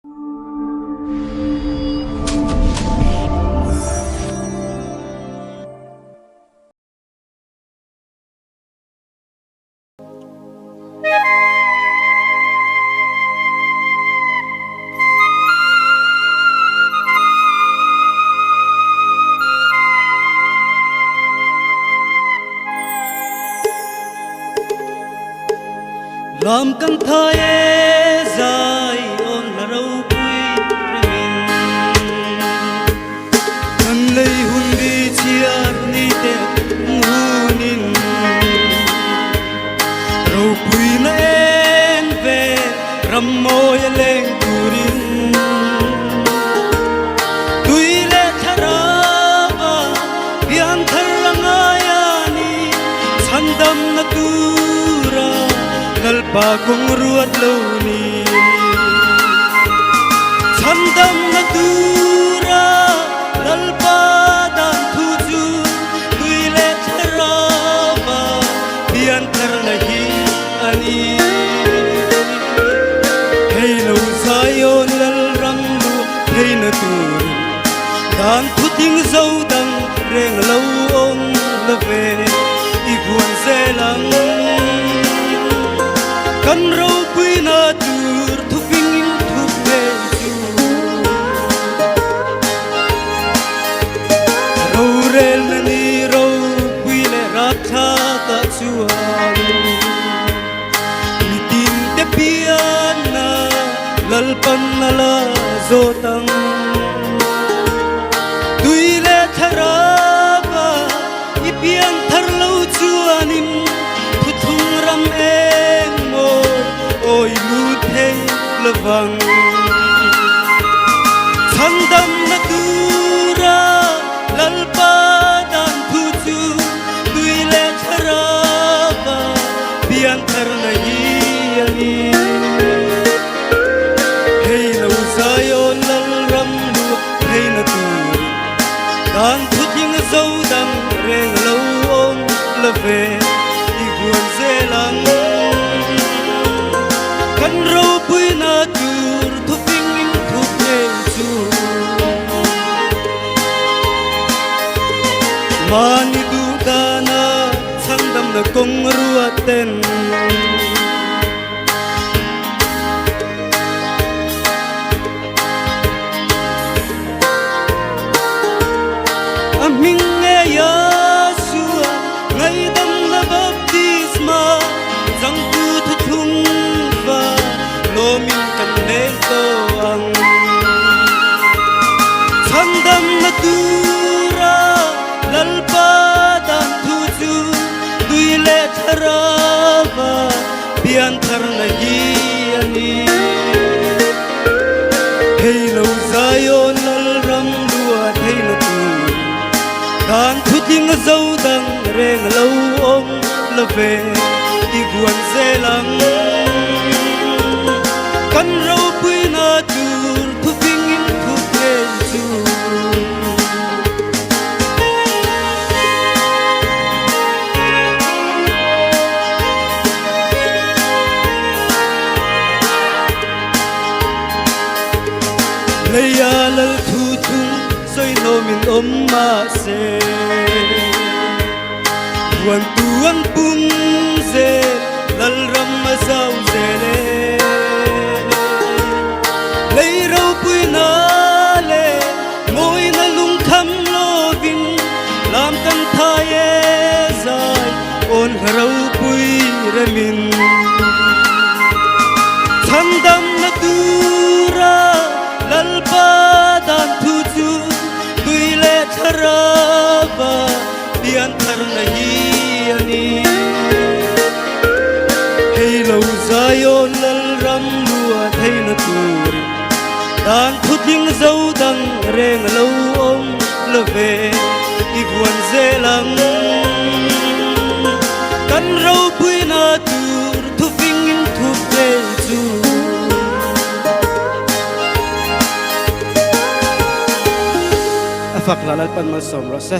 làm căng thai dài ôn là đâu quy remin thân lấy hun đi chia ni te ngunin râu quy na en về ram môi lên turin tui le tharava bian tharangayani sandam na tura Lalpa kong ruat loni Sandam natura Lalpa dan tuju Tuile charava Diantar nahi ani Hey no sayon lal ramlu Hey na tur Dan puting zaudang Reng lau ong lave Iguan zelang Kan rau pui na tur thu ping thu pe chu rau rel na ni rau pui le ratha ka chuan mi tin te pian na lalpan na la zotang tui le tharava ipian thar lo chuanin thu thung ram ôi lút hey levang sandam natura lalpa dan tuju tuile charava bian karnahi ani hey lo sayon lal ramlu hey natur dan tuting zaudang reng lo om lave iguan zelang Kan rau pui na tur thu ping in thu pe chu Mani du dana sandam na kong ruaten Aming e Yasua ngai dam na baptisma Zang tu thu thung lo min kan len to ang sandam natura lalpa dan tuju tuile tharava bian thar nahi ani hey lo zayon lal ram lua hey na tu dan thuting zaudang reng lo om lave iguan zelang Kan rau pui na tur thu ping in thu pe chu Leya lal thu thu soi no min om ma se Wan tuan pung ze lal ram ma zau ze le Lấy rau pui na le ngồi na lung kham lo vin làm căn thai dài ôn rau pui remin sandam natura lalpa dan tuju tuile charava bian thar nahi ani hey lo zayon lal ram lua hey na tur Dan puting zaudang reng lo om lave iguan zelang Kan rau pui na tur thu ping in thu pe chu Afak lalal pan mal som rose